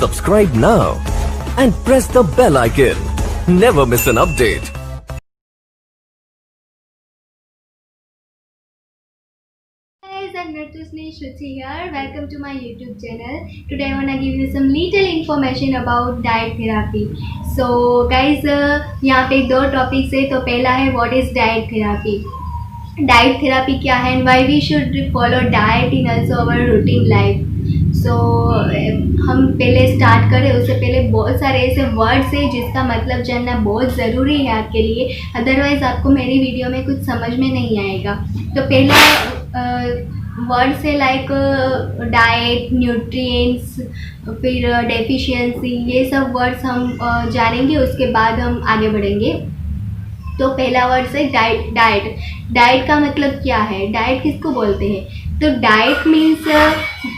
Subscribe now and press the bell icon. Never miss an update. Guys, I'm Natusni Shruti here. Welcome to my YouTube channel. Today I wanna give you some little information about diet therapy. So guys, यहाँ पे दो topics है. तो पहला है what is diet therapy. Diet therapy क्या है and why we should follow diet in also our routine life. So हम पहले स्टार्ट करें उससे पहले बहुत सारे ऐसे वर्ड्स हैं जिसका मतलब जानना बहुत ज़रूरी है आपके लिए, अदरवाइज़ आपको मेरी वीडियो में कुछ समझ में नहीं आएगा. तो पहला वर्ड्स है लाइक डाइट, न्यूट्रिएंट्स, फिर डेफिशिएंसी. ये सब वर्ड्स हम जानेंगे, उसके बाद हम आगे बढ़ेंगे. तो पहला वर्ड है डाइट. डाइट का मतलब क्या है, डाइट किसको बोलते हैं? तो डाइट मीन्स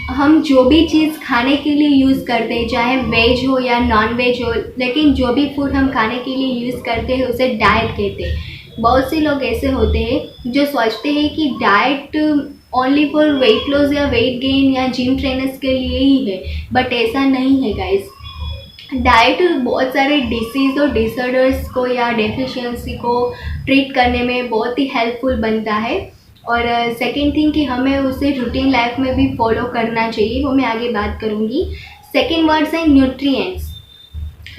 हम जो भी चीज़ खाने के लिए यूज़ करते हैं, चाहे वेज हो या नॉन वेज हो, लेकिन जो भी फूड हम खाने के लिए यूज़ करते हैं उसे डाइट कहते हैं. बहुत से लोग ऐसे होते हैं जो सोचते हैं कि diet only for weight loss या वेट गेन या जिम ट्रेनर्स के लिए ही है, बट ऐसा नहीं है गाइस. डाइट बहुत सारे डिसीज़ और डिसऑर्डर्स को या डेफिशिएंसी को ट्रीट करने में बहुत ही हेल्पफुल बनता है. और सेकेंड थिंग कि हमें उसे रूटीन लाइफ में भी फॉलो करना चाहिए, वो मैं आगे बात करूँगी. सेकेंड वर्ड्स है न्यूट्रिएंट्स.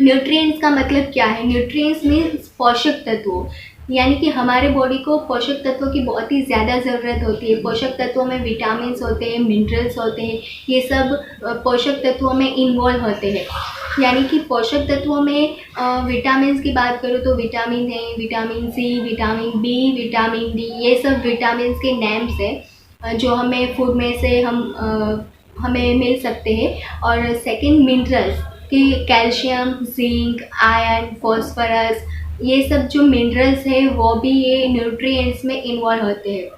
न्यूट्रिएंट्स का मतलब क्या है? न्यूट्रिएंट्स मीन्स पोषक तत्वों, यानी कि हमारे बॉडी को पोषक तत्वों की बहुत ही ज़्यादा ज़रूरत होती है. पोषक तत्वों में विटामिन्स होते हैं, मिनरल्स होते हैं, ये सब पोषक तत्वों में इन्वॉल्व होते हैं. यानी कि पोषक तत्वों में विटामिन्स की बात करूँ तो vitamin A, vitamin C, vitamin B, vitamin D, ये सब विटामिन्स के नेम्स हैं जो हमें फूड में से हमें मिल सकते हैं. और सेकंड मिनरल्स कि कैल्शियम, जिंक, आयरन, फॉस्फोरस, ये सब जो मिनरल्स हैं वो भी ये न्यूट्रिएंट्स में इन्वॉल्व होते हैं,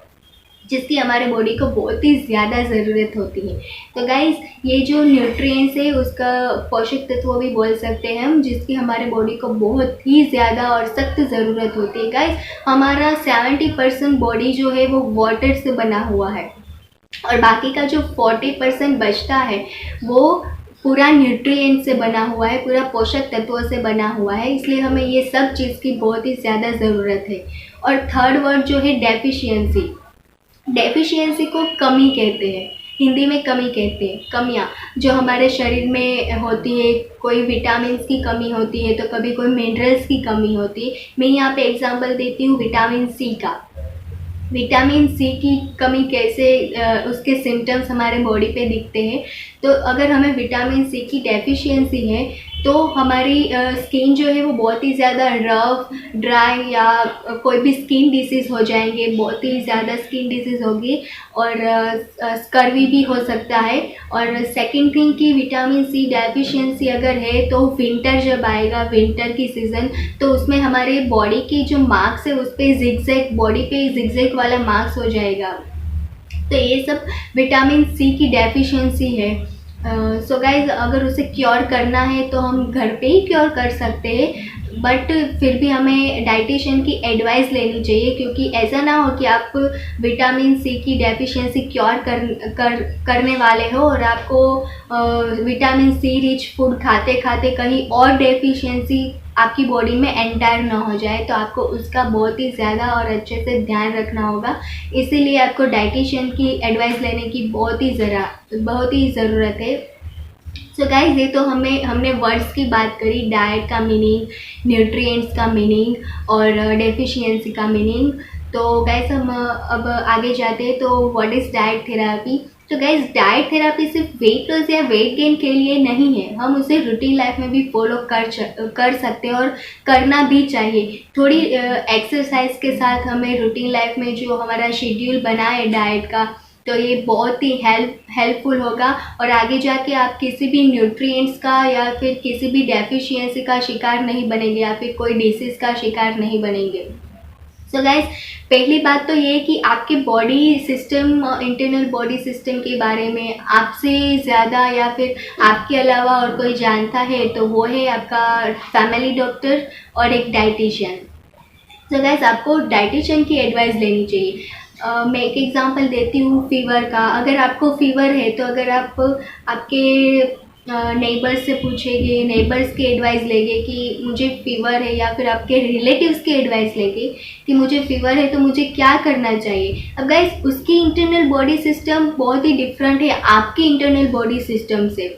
जिसकी हमारे बॉडी को बहुत ही ज़्यादा ज़रूरत होती है. तो गाइस, ये जो न्यूट्रिएंट्स है उसका पोषक तत्व भी बोल सकते हैं हम, जिसकी हमारे बॉडी को बहुत ही ज़्यादा और सख्त ज़रूरत होती है. गाइस, हमारा 70% बॉडी जो है वो वाटर से बना हुआ है और बाकी का जो 40% बचता है वो पूरा न्यूट्रिएंट से बना हुआ है, पूरा पोषक तत्वों से बना हुआ है. इसलिए हमें ये सब चीज़ की बहुत ही ज़्यादा ज़रूरत है. और थर्ड वर्ड जो है डेफिशिएंसी. डेफिशिएंसी को कमी कहते हैं, हिंदी में कमी कहते हैं. कमियां जो हमारे शरीर में होती है, कोई विटामिन्स की कमी होती है तो कभी कोई मिनरल्स की कमी होती है. मैं यहाँ पे एग्जांपल देती हूँ विटामिन सी का. विटामिन सी की कमी कैसे उसके सिम्टम्स हमारे बॉडी पे दिखते हैं. तो अगर हमें विटामिन सी की डेफिशिएंसी है तो हमारी स्किन जो है वो बहुत ही ज़्यादा रफ, ड्राई या कोई भी स्किन डिसीज़ हो जाएंगे, बहुत ही ज़्यादा स्किन डिसीज़ होगी और स्कर्वी भी हो सकता है. और सेकंड थिंग कि विटामिन सी डेफिशिएंसी अगर है तो विंटर जब आएगा, विंटर की सीज़न, तो उसमें हमारे बॉडी की जो मार्क्स है उस पर जिगजैग, बॉडी पे जिगजैग वाला मार्क्स हो जाएगा. तो ये सब विटामिन सी की डेफिशिएंसी है. सो गाइज, अगर उसे क्योर करना है तो हम घर पे ही क्योर कर सकते हैं, बट फिर भी हमें डाइटिशियन की एडवाइस लेनी चाहिए, क्योंकि ऐसा ना हो कि आप विटामिन सी की डेफिशिएंसी क्योर करने वाले हो और आपको विटामिन सी रिच फूड खाते खाते कहीं और डेफिशिएंसी आपकी बॉडी में एंटायर ना हो जाए. तो आपको उसका बहुत ही ज़्यादा और अच्छे से ध्यान रखना होगा. इसीलिए आपको डाइटिशियन की एडवाइस लेने की बहुत ही ज़रूरत है. सो गाइज, ये तो हमने वर्ड्स की बात करी, डाइट का मीनिंग, न्यूट्रिएंट्स का मीनिंग और डेफिशिएंसी का मीनिंग. तो गाइज, हम अब आगे जाते हैं. तो व्हाट इज़ डाइट थेरापी? तो गाइज, डाइट थेरापी सिर्फ वेट लॉस या वेट गेन के लिए नहीं है, हम उसे रूटीन लाइफ में भी फॉलो कर सकते हैं और करना भी चाहिए. थोड़ी एक्सरसाइज के साथ हमें रूटीन लाइफ में जो हमारा शेड्यूल बना है डाइट का, तो ये बहुत ही हेल्पफुल होगा और आगे जाके आप किसी भी न्यूट्रिएंट्स का या फिर किसी भी डेफिशिएंसी का शिकार नहीं बनेंगे या फिर कोई डिसीज़ का शिकार नहीं बनेंगे. सो गाइज, पहली बात तो ये कि आपके body system, internal body system के बारे में आपसे ज़्यादा या फिर आपके अलावा और कोई जानता है तो वो है आपका फैमिली डॉक्टर और एक डाइटिशियन. सो गाइज, आपको डाइटिशियन की एडवाइस लेनी चाहिए. मैं एक एग्जांपल देती हूँ फीवर का. अगर आपको फीवर है तो अगर आपके नेबर्स से पूछेंगे, नेबर्स के एडवाइस लेंगे कि मुझे फीवर है, या फिर आपके रिलेटिव्स के एडवाइस लेंगे कि मुझे फीवर है तो मुझे क्या करना चाहिए। अब गाइस उसकी इंटरनल बॉडी सिस्टम बहुत ही डिफरेंट है आपकी इंटरनल बॉडी सिस्टम से।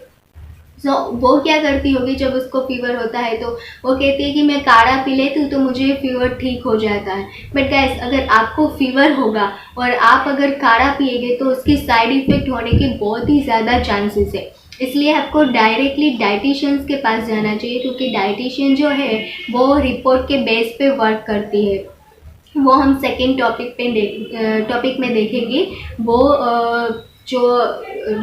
वो क्या करती होगी जब उसको फीवर होता है तो वो कहती है कि मैं काढ़ा पी लेती हूँ तो मुझे फीवर ठीक हो जाता है। बट गाइस अगर आपको फीवर होगा और आप अगर काढ़ा पिएंगे तो उसकी साइड इफ़ेक्ट होने के बहुत ही ज़्यादा चांसेस है। इसलिए आपको डायरेक्टली डाइटिशियंस के पास जाना चाहिए, क्योंकि डाइटिशियन जो है वो रिपोर्ट के बेस पे वर्क करती है। वो हम सेकेंड टॉपिक में देखेंगे। वो जो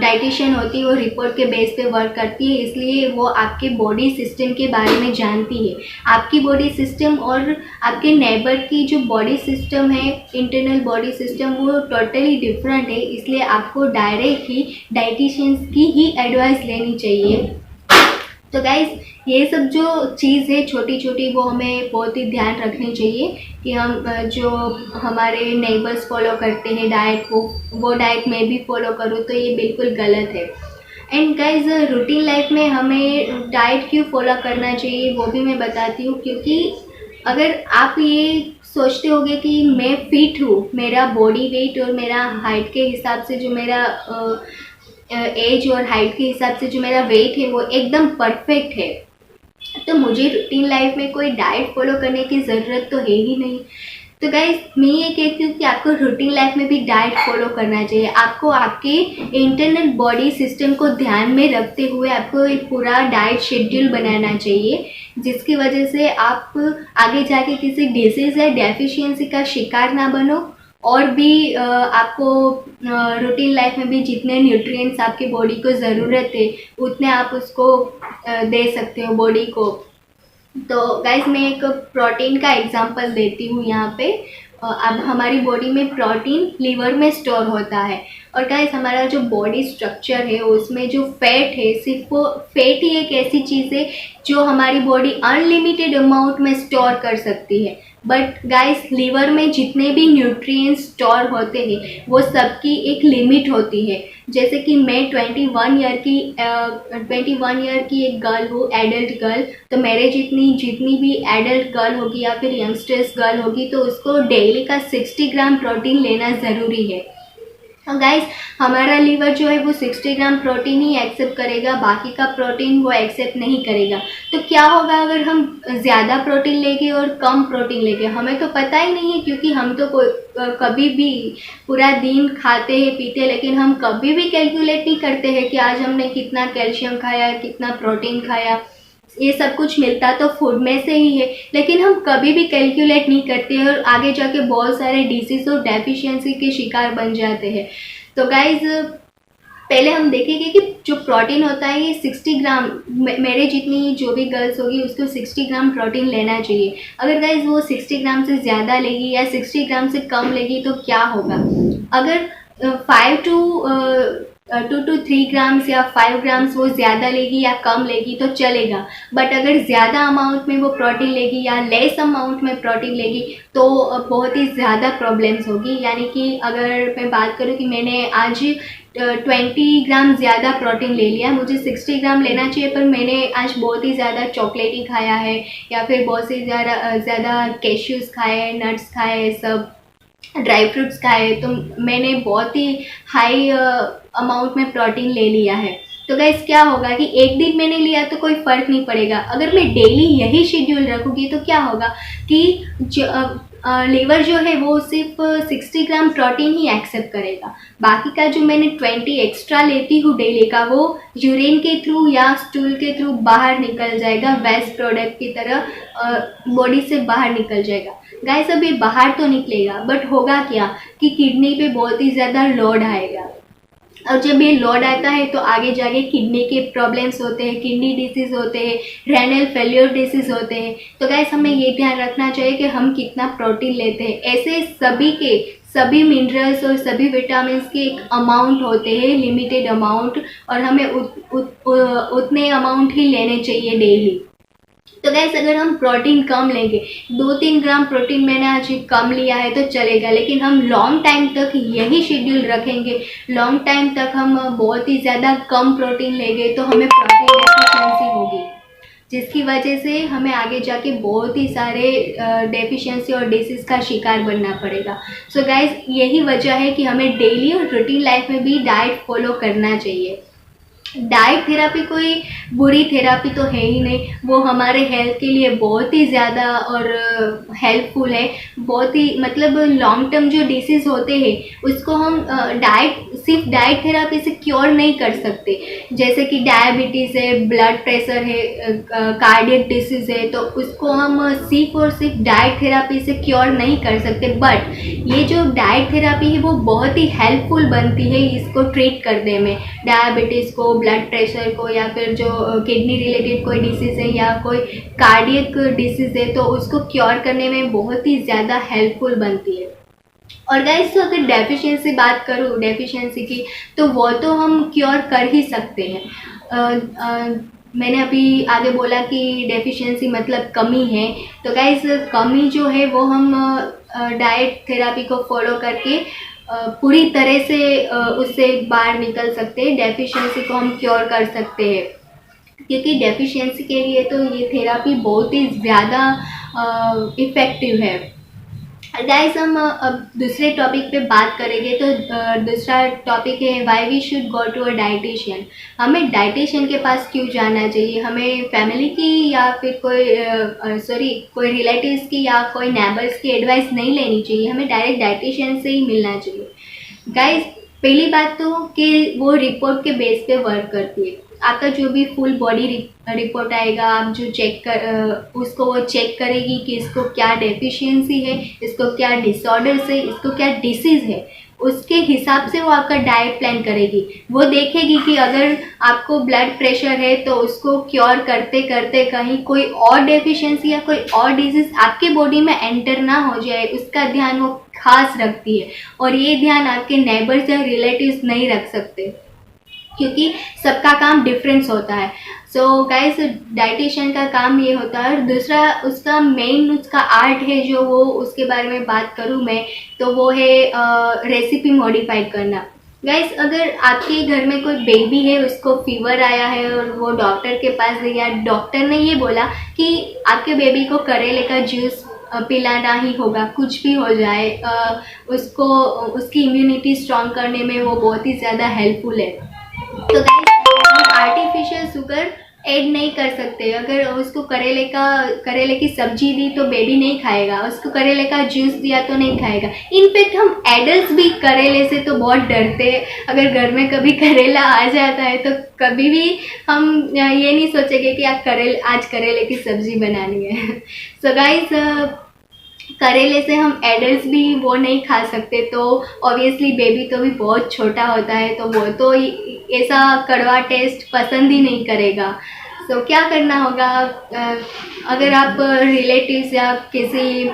डाइटिशियन होती है वो रिपोर्ट के बेस पे वर्क करती है, इसलिए वो आपके बॉडी सिस्टम के बारे में जानती है। आपकी बॉडी सिस्टम और आपके नेबर की जो बॉडी सिस्टम है, इंटरनल बॉडी सिस्टम, वो टोटली डिफरेंट है। इसलिए आपको डायरेक्ट ही डाइटिशियंस की ही एडवाइस लेनी चाहिए। तो गाइस ये सब जो चीज़ है छोटी छोटी, वो हमें बहुत ही ध्यान रखनी चाहिए कि हम जो हमारे नेबर्स फॉलो करते हैं डाइट, वो डाइट मैं भी फॉलो करूँ तो ये बिल्कुल गलत है। एंड गाइस रूटीन लाइफ में हमें डाइट क्यों फॉलो करना चाहिए वो भी मैं बताती हूँ, क्योंकि अगर आप ये सोचते होगे कि मैं फिट हूँ, मेरा बॉडी वेट और मेरा हाइट के हिसाब से जो मेरा एज और हाइट के हिसाब से जो मेरा वेट है वो एकदम परफेक्ट है, तो मुझे रूटीन लाइफ में कोई डाइट फॉलो करने की ज़रूरत तो है ही नहीं। तो गाइस मैं ये कहती हूँ कि आपको रूटीन लाइफ में भी डाइट फॉलो करना चाहिए। आपको आपके इंटरनल बॉडी सिस्टम को ध्यान में रखते हुए आपको एक पूरा डाइट शेड्यूल बनाना चाहिए, जिसकी वजह से आप आगे जाके किसी डिजीज़ या डेफिशिएंसी का शिकार ना बनो, और भी आपको रूटीन लाइफ में भी जितने न्यूट्रिएंट्स आपके बॉडी को ज़रूरत है उतने आप उसको दे सकते हो बॉडी को। तो गाइस मैं एक प्रोटीन का एग्जांपल देती हूँ यहाँ पे। अब हमारी बॉडी में प्रोटीन लीवर में स्टोर होता है, और गाइस हमारा जो बॉडी स्ट्रक्चर है उसमें जो फैट है, सिर्फ वो फैट ही एक ऐसी चीज़ है जो हमारी बॉडी अनलिमिटेड अमाउंट में स्टोर कर सकती है। बट गाइस लीवर में जितने भी न्यूट्रिएंट्स स्टोर होते हैं वो सबकी एक लिमिट होती है। जैसे कि मैं 21 ईयर की एक गर्ल हूँ, एडल्ट गर्ल, तो मेरे जितनी भी एडल्ट गर्ल होगी या फिर यंगस्टर्स गर्ल होगी तो उसको डेली का 60 ग्राम प्रोटीन लेना ज़रूरी है। गाइस हमारा लीवर जो है वो 60 ग्राम प्रोटीन ही एक्सेप्ट करेगा, बाकी का प्रोटीन वो एक्सेप्ट नहीं करेगा। तो क्या होगा अगर हम ज़्यादा प्रोटीन लेंगे और कम प्रोटीन लेंगे? हमें तो पता ही नहीं है, क्योंकि हम तो कभी भी पूरा दिन खाते हैं पीते हैं, लेकिन हम कभी भी कैलकुलेट नहीं करते हैं कि आज हमने कितना कैल्शियम खाया, कितना प्रोटीन खाया। ये सब कुछ मिलता तो फूड में से ही है, लेकिन हम कभी भी कैलकुलेट नहीं करते और आगे जाके बहुत सारे डिसीज और डेफिशिएंसी के शिकार बन जाते हैं। तो गाइज पहले हम देखेंगे कि जो प्रोटीन होता है ये 60 ग्राम, मेरे जितनी जो भी गर्ल्स होगी उसको 60 ग्राम प्रोटीन लेना चाहिए। अगर गाइज वो 60 ग्राम से ज़्यादा लेगी या 60 ग्राम से कम लेगी तो क्या होगा? अगर 2 to 3 ग्राम्स या 5 ग्राम्स वो ज़्यादा लेगी या कम लेगी तो चलेगा, बट अगर ज़्यादा अमाउंट में वो प्रोटीन लेगी या लेस अमाउंट में प्रोटीन लेगी तो बहुत ही ज़्यादा प्रॉब्लम्स होगी। यानी कि अगर मैं बात करूँ कि मैंने आज 20 ग्राम ज़्यादा प्रोटीन ले लिया, मुझे 60 ग्राम लेना चाहिए, पर मैंने आज बहुत ही ज़्यादा चॉकलेट ही खाया है या फिर बहुत से ज़्यादा कैश्यूज़ खाए, नट्स खाए, सब ड्राई फ्रूट्स खाए, तो मैंने बहुत ही हाई अमाउंट में प्रोटीन ले लिया है। तो गाइस क्या होगा कि एक दिन मैंने लिया तो कोई फ़र्क नहीं पड़ेगा, अगर मैं डेली यही शेड्यूल रखूँगी तो क्या होगा कि लीवर जो है वो सिर्फ 60 ग्राम प्रोटीन ही एक्सेप्ट करेगा, बाकी का जो मैंने 20 एक्स्ट्रा लेती हूँ डेली का वो यूरिन के थ्रू या स्टूल के थ्रू बाहर निकल जाएगा, वेस्ट प्रोडक्ट की तरह बॉडी से बाहर निकल जाएगा। गाइस अब ये बाहर तो निकलेगा, बट होगा क्या कि किडनी पे बहुत ही ज़्यादा लोड आएगा, और जब ये लोड आता है तो आगे जाके किडनी के प्रॉब्लम्स होते हैं, किडनी डिसीज़ होते हैं, रेनल फेल्योर डिसीज़ होते हैं। तो गाइस हमें ये ध्यान रखना चाहिए कि हम कितना प्रोटीन लेते हैं। ऐसे सभी मिनरल्स और सभी विटामिन्स के एक अमाउंट होते हैं, लिमिटेड अमाउंट, और हमें उतने अमाउंट ही लेने चाहिए डेली। तो गैस अगर हम प्रोटीन कम लेंगे, 2-3 ग्राम प्रोटीन मैंने आज कम लिया है तो चलेगा, लेकिन हम लॉन्ग टाइम तक यही शेड्यूल रखेंगे, लॉन्ग टाइम तक हम बहुत ही ज़्यादा कम प्रोटीन लेंगे तो हमें प्रोटीन डेफिशिएंसी होगी, जिसकी वजह से हमें आगे जाके बहुत ही सारे डेफिशिएंसी और डिसीज़ का शिकार बनना पड़ेगा। सो गाइस यही वजह है कि हमें डेली और रूटीन लाइफ में भी डाइट फॉलो करना चाहिए। डाइट थेरापी कोई बुरी थेरापी तो है ही नहीं, वो हमारे हेल्थ के लिए बहुत ही ज़्यादा और हेल्पफुल है, बहुत ही मतलब लॉन्ग टर्म जो डिसीज़ होते हैं उसको हम सिर्फ डाइट थेरापी से क्योर नहीं कर सकते। जैसे कि डायबिटीज़ है, ब्लड प्रेशर है, कार्डियक डिसीज़ है, तो उसको हम सिर्फ और सिर्फ डाइट थेरापी से क्योर नहीं कर सकते, बट ये जो डाइट थेरापी है वो बहुत ही हेल्पफुल बनती है इसको ट्रीट करने में, डायबिटीज़ को, ब्लड प्रेशर को, या फिर जो किडनी रिलेटेड कोई डिसीज़ है या कोई कार्डियक डिसीज़ है तो उसको क्योर करने में बहुत ही ज़्यादा हेल्पफुल बनती है। और गाइस तो अगर डेफिशिएंसी बात करूँ डेफिशिएंसी की, तो वो तो हम क्योर कर ही सकते हैं। मैंने अभी आगे बोला कि डेफिशिएंसी मतलब कमी है, तो गाइस कमी जो है वो हम डाइट थेरापी को फॉलो करके पूरी तरह से उससे बाहर निकल सकते हैं, डेफिशिएंसी को हम क्योर कर सकते हैं, क्योंकि डेफिशिएंसी के लिए तो ये थेरापी बहुत ही ज़्यादा इफ़ेक्टिव है। गाइस हम अब दूसरे टॉपिक पे बात करेंगे, तो दूसरा टॉपिक है why we should go to a dietitian. हमें डाइटिशियन के पास क्यों जाना चाहिए, हमें फैमिली की या फिर कोई रिलेटिव्स की या कोई नेबर्स की एडवाइस नहीं लेनी चाहिए, हमें डायरेक्ट डाइटिशियन से ही मिलना चाहिए। गाइस पहली बात तो कि वो रिपोर्ट के बेस पे वर्क करती है, आपका जो भी फुल बॉडी रिपोर्ट आएगा, आप जो उसको वो चेक करेगी कि इसको क्या डेफिशिएंसी है, इसको क्या डिसऑर्डर्स है, इसको क्या डिसीज़ है, उसके हिसाब से वो आपका डाइट प्लान करेगी। वो देखेगी कि अगर आपको ब्लड प्रेशर है तो उसको क्योर करते करते कहीं कोई और डेफिशिएंसी या कोई और डिजीज़ आपके बॉडी में एंटर ना हो जाए, उसका ध्यान वो खास रखती है, और ये ध्यान आपके नेबर्स या रिलेटिव्स नहीं रख सकते, क्योंकि सबका काम डिफरेंस होता है। सो गाइस डाइटिशियन का काम ये होता है। और दूसरा उसका मेन उसका आर्ट है जो वो उसके बारे में बात करूँ मैं, तो वो है रेसिपी मॉडिफाइड करना। गाइस अगर आपके घर में कोई बेबी है, उसको फीवर आया है और वो डॉक्टर के पास गया, डॉक्टर ने ये बोला कि आपके बेबी को करेले का जूस पिलाना ही होगा, कुछ भी हो जाए, उसको उसकी इम्यूनिटी स्ट्रॉन्ग करने में वो बहुत ही ज़्यादा हेल्पफुल है। तो गाइस हम आर्टिफिशियल शुगर ऐड नहीं कर सकते। अगर उसको करेले की सब्जी दी तो बेबी नहीं खाएगा, उसको करेले का जूस दिया तो नहीं खाएगा। इनफैक्ट हम एडल्ट भी करेले से तो बहुत डरते हैं। अगर घर में कभी करेला आ जाता है तो कभी भी हम ये नहीं सोचेंगे कि आज करेले की सब्जी बनानी है। सो गाइस करेले से हम एडल्ट भी वो नहीं खा सकते, तो ऑब्वियसली बेबी तो भी बहुत छोटा होता है, तो वो तो ऐसा कड़वा टेस्ट पसंद ही नहीं करेगा। सो क्या करना होगा, अगर आप रिलेटिव्स या किसी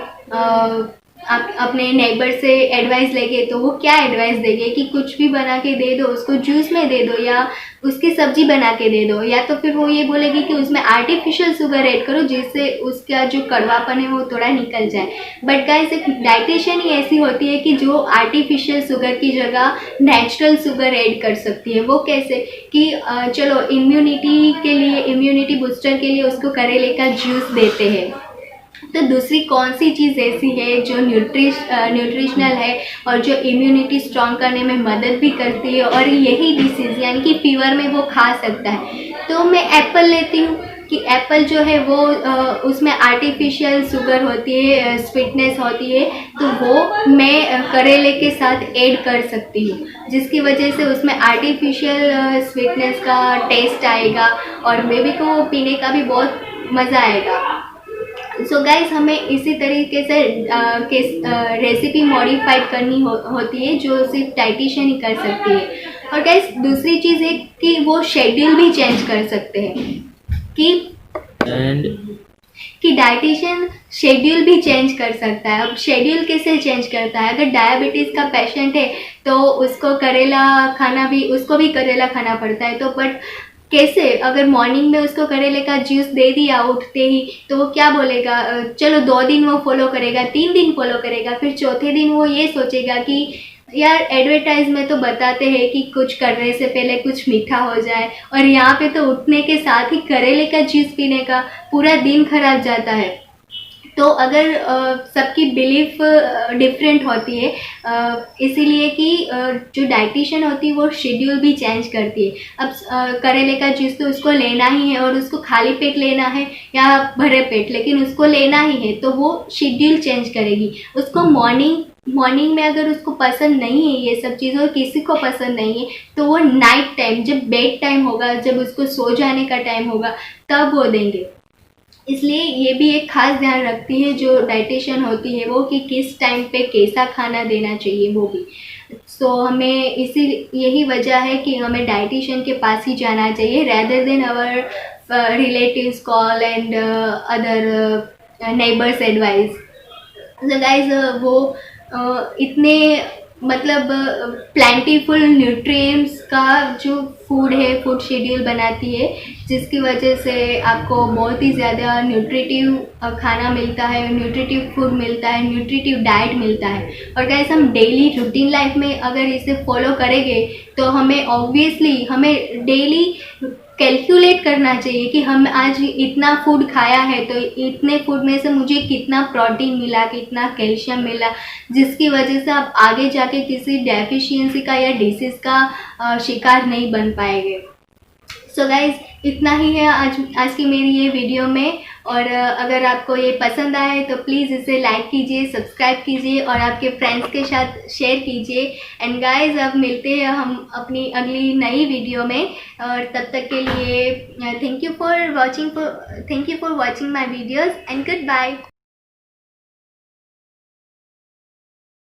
आप अपने नेबर से एडवाइस लेंगे तो वो क्या एडवाइस देंगे कि कुछ भी बना के दे दो, उसको जूस में दे दो या उसकी सब्जी बना के दे दो, या तो फिर वो ये बोलेगी कि उसमें आर्टिफिशियल शुगर ऐड करो जिससे उसका जो कड़वापन है वो थोड़ा निकल जाए। बट गाइस एक डाइटिशियन ही ऐसी होती है कि जो आर्टिफिशियल शुगर की जगह नेचुरल शुगर ऐड कर सकती है। वो कैसे कि चलो इम्यूनिटी बूस्टर के लिए उसको करेले का जूस देते हैं। तो दूसरी कौन सी चीज़ ऐसी है जो न्यूट्रिशनल है और जो इम्यूनिटी स्ट्रॉन्ग करने में मदद भी करती है और यही डिसीज़ यानी कि फीवर में वो खा सकता है। तो मैं एप्पल लेती हूँ कि एप्पल जो है वो उसमें आर्टिफिशियल शुगर होती है, स्वीटनेस होती है, तो वो मैं करेले के साथ ऐड कर सकती हूँ, जिसकी वजह से उसमें आर्टिफिशियल स्वीटनेस का टेस्ट आएगा और बेबी को पीने का भी बहुत मज़ा आएगा। सो गाइस हमें इसी तरीके से रेसिपी मॉडिफाइड करनी होती है जो सिर्फ डाइटिशियन ही कर सकती है। और गाइस दूसरी चीज़ है कि वो शेड्यूल भी चेंज कर सकते हैं कि डाइटिशियन शेड्यूल भी चेंज कर सकता है। अब शेड्यूल कैसे चेंज करता है, अगर डायबिटीज़ का पेशेंट है तो उसको भी करेला खाना पड़ता है, तो बट कैसे, अगर मॉर्निंग में उसको करेले का जूस दे दिया उठते ही, तो वो क्या बोलेगा, चलो 2 दिन वो फॉलो करेगा, 3 दिन फॉलो करेगा, फिर चौथे दिन वो ये सोचेगा कि यार एडवर्टाइज में तो बताते हैं कि कुछ करने से पहले कुछ मीठा हो जाए, और यहाँ पे तो उठने के साथ ही करेले का जूस पीने का पूरा दिन खराब जाता है। तो अगर सबकी बिलीफ डिफरेंट होती है, इसीलिए कि जो डाइटिशियन होती है वो शेड्यूल भी चेंज करती है। अब करेले का जूस तो उसको लेना ही है, और उसको खाली पेट लेना है या भरे पेट, लेकिन उसको लेना ही है, तो वो शेड्यूल चेंज करेगी। उसको मॉर्निंग में अगर उसको पसंद नहीं है ये सब चीज़ें, और किसी को पसंद नहीं है, तो वो नाइट टाइम, जब बेड टाइम होगा, जब उसको सो जाने का टाइम होगा, तब वो देंगे। इसलिए ये भी एक खास ध्यान रखती है जो डाइटिशियन होती है वो, कि किस टाइम पे कैसा खाना देना चाहिए वो भी। सो हमें यही वजह है कि हमें डाइटिशियन के पास ही जाना चाहिए, rather than our relatives call and other neighbours advice. तो गाइज वो इतने मतलब प्लेंटीफुल न्यूट्रिएंट्स का जो फूड है, फूड शेड्यूल बनाती है, जिसकी वजह से आपको बहुत ही ज़्यादा न्यूट्रिटिव खाना मिलता है, न्यूट्रिटिव फूड मिलता है, न्यूट्रिटिव डाइट मिलता है। और गाइस हम डेली रूटीन लाइफ में अगर इसे फॉलो करेंगे, तो हमें ऑब्वियसली हमें डेली कैलकुलेट करना चाहिए कि हम आज इतना फूड खाया है, तो इतने फूड में से मुझे कितना प्रोटीन मिला, कितना कैल्शियम मिला, जिसकी वजह से आप आगे जाके किसी डेफिशिएंसी का या डिसीज़ का शिकार नहीं बन पाएंगे। सो गाइज इतना ही है आज की मेरी ये वीडियो में, और अगर आपको ये पसंद आए तो प्लीज़ इसे लाइक कीजिए, सब्सक्राइब कीजिए और आपके फ्रेंड्स के साथ शेयर कीजिए। एंड गाइज अब मिलते हैं हम अपनी अगली नई वीडियो में, और तब तक के लिए thank you for watching my videos and good bye.